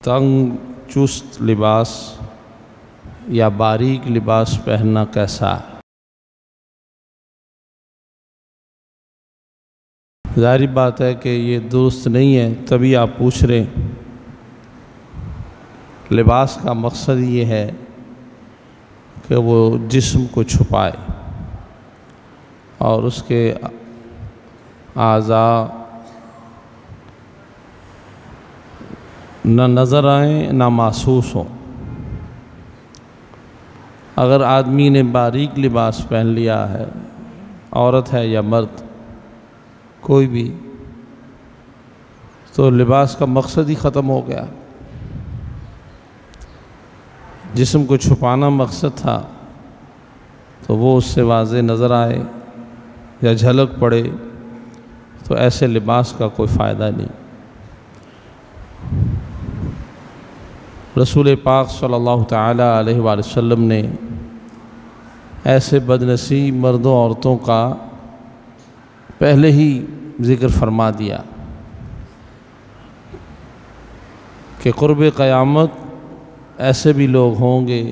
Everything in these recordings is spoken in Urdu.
تنگ چست لباس یا باریک لباس پہننا کیسا ہے؟ ظاہری بات ہے کہ یہ درست نہیں ہے، تبھی آپ پوچھ رہے ہیں۔ لباس کا مقصد یہ ہے کہ وہ جسم کو چھپائے اور اس کے اعضاء نہ نظر آئیں نہ محسوس ہوں۔ اگر آدمی نے باریک لباس پہن لیا ہے، عورت ہے یا مرد کوئی بھی، تو لباس کا مقصد ہی ختم ہو گیا۔ جسم کو چھپانا مقصد تھا تو وہ اس سے واضح نظر آئے یا جھلک پڑے، تو ایسے لباس کا کوئی فائدہ نہیں۔ رسول پاک صلی اللہ تعالی علیہ وآلہ وسلم نے ایسے بدنصیب مردوں عورتوں کا پہلے ہی ذکر فرما دیا کہ قرب قیامت ایسے بھی لوگ ہوں گے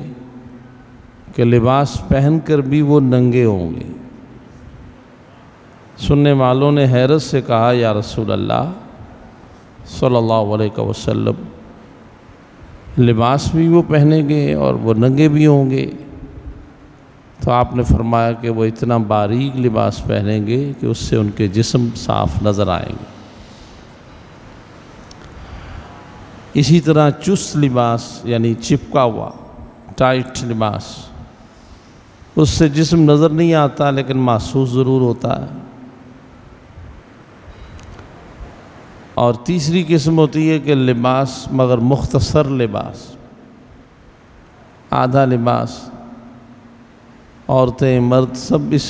کہ لباس پہن کر بھی وہ ننگے ہوں گے۔ سننے والوں نے حیرت سے کہا، یا رسول اللہ صلی اللہ علیہ وسلم، لباس بھی وہ پہنیں گے اور وہ ننگے بھی ہوں گے؟ تو آپ نے فرمایا کہ وہ اتنا باریک لباس پہنیں گے کہ اس سے ان کے جسم صاف نظر آئیں گے۔ اسی طرح چست لباس یعنی چپکا ہوا ٹائٹ لباس، اس سے جسم نظر نہیں آتا لیکن محسوس ضرور ہوتا ہے۔ اور تیسری قسم ہوتی ہے کہ لباس مگر مختصر لباس، آدھا لباس۔ عورتیں مرد سب اس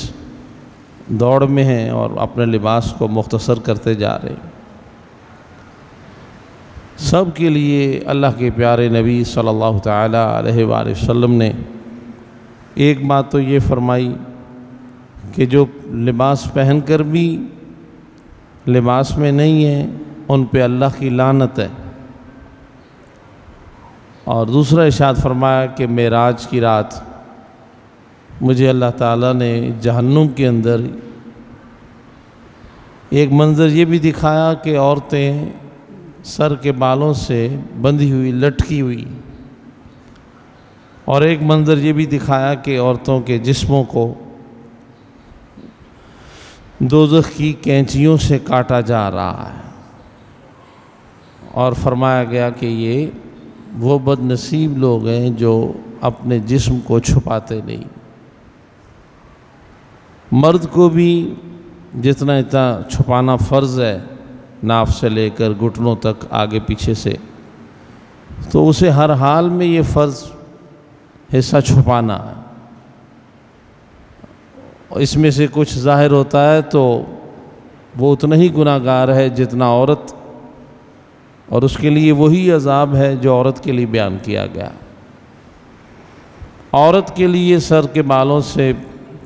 دوڑ میں ہیں اور اپنے لباس کو مختصر کرتے جا رہے ہیں۔ سب کے لیے اللہ کے پیارے نبی صلی اللہ تعالی علیہ وآلہ وسلم نے ایک بات تو یہ فرمائی کہ جو لباس پہن کر بھی لباس میں نہیں ہیں ان پہ اللہ کی لعنت ہے، اور دوسرا ارشاد فرمایا کہ معراج کی رات مجھے اللہ تعالیٰ نے جہنم کے اندر ایک منظر یہ بھی دکھایا کہ عورتیں سر کے بالوں سے بندھی ہوئی لٹکی ہوئی، اور ایک منظر یہ بھی دکھایا کہ عورتوں کے جسموں کو دوزخ کی کینچیوں سے کاٹا جا رہا ہے، اور فرمایا گیا کہ یہ وہ بد نصیب لوگ ہیں جو اپنے جسم کو چھپاتے نہیں۔ مرد کو بھی جتنا چھپانا فرض ہے، ناف سے لے کر گھٹنوں تک آگے پیچھے سے، تو اسے ہر حال میں یہ فرض حصہ چھپانا ہے۔ اس میں سے کچھ ظاہر ہوتا ہے تو وہ اتنا ہی گناہ گار ہے جتنا عورت، اور اس کے لیے وہی عذاب ہے جو عورت کے لیے بیان کیا گیا۔ عورت کے لیے سر کے بالوں سے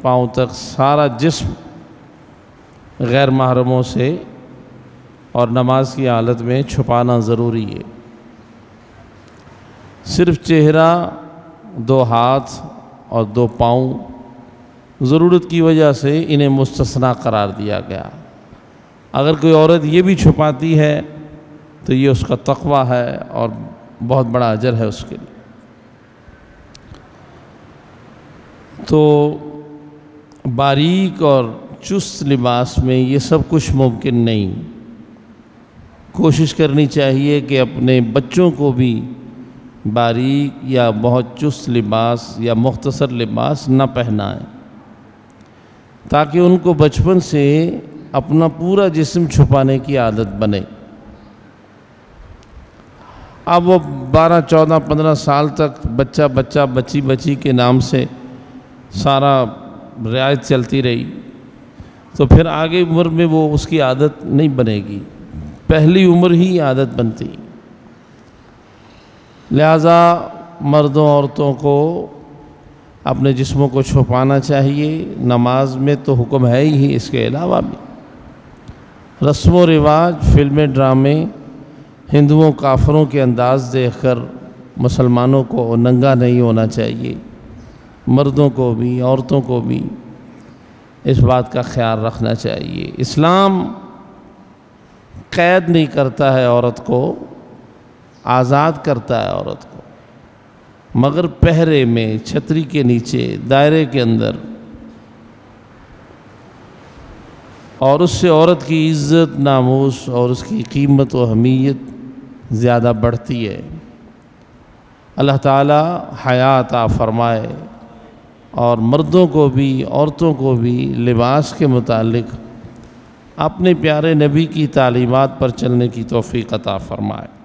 پاؤں تک سارا جسم غیر محرموں سے اور نماز کی حالت میں چھپانا ضروری ہے۔ صرف چہرہ، 2 ہاتھ اور 2 پاؤں ضرورت کی وجہ سے انہیں مستثنیٰ قرار دیا گیا۔ اگر کوئی عورت یہ بھی چھپاتی ہے تو یہ اس کا تقویٰ ہے اور بہت بڑا اجر ہے اس کے لیے۔ تو باریک اور چست لباس میں یہ سب کچھ ممکن نہیں۔ کوشش کرنی چاہیے کہ اپنے بچوں کو بھی باریک یا بہت چست لباس یا مختصر لباس نہ پہنائیں، تاکہ ان کو بچپن سے اپنا پورا جسم چھپانے کی عادت بنے۔ اب وہ 12، 14، 15 سال تک بچہ بچی کے نام سے سارا رعایت چلتی رہی، تو پھر آگے عمر میں وہ اس کی عادت نہیں بنے گی، پہلی عمر ہی عادت بنتی۔ لہذا مردوں عورتوں کو اپنے جسموں کو چھپانا چاہیے۔ نماز میں تو حکم ہے ہی، اس کے علاوہ بھی رسم و رواج، فلمیں، ڈرامے، ہندوؤں کافروں کے انداز دیکھ کر مسلمانوں کو ننگا نہیں ہونا چاہیے، مردوں کو بھی عورتوں کو بھی اس بات کا خیال رکھنا چاہیے۔ اسلام قید نہیں کرتا ہے عورت کو، آزاد کرتا ہے عورت کو، مگر پہرے میں، چھتری کے نیچے، دائرے کے اندر، اور اس سے عورت کی عزت، ناموس اور اس کی قیمت و اہمیت زیادہ بڑھتی ہے۔ اللہ تعالیٰ حیا عطا فرمائے اور مردوں کو بھی عورتوں کو بھی لباس کے متعلق اپنے پیارے نبی کی تعلیمات پر چلنے کی توفیق عطا فرمائے۔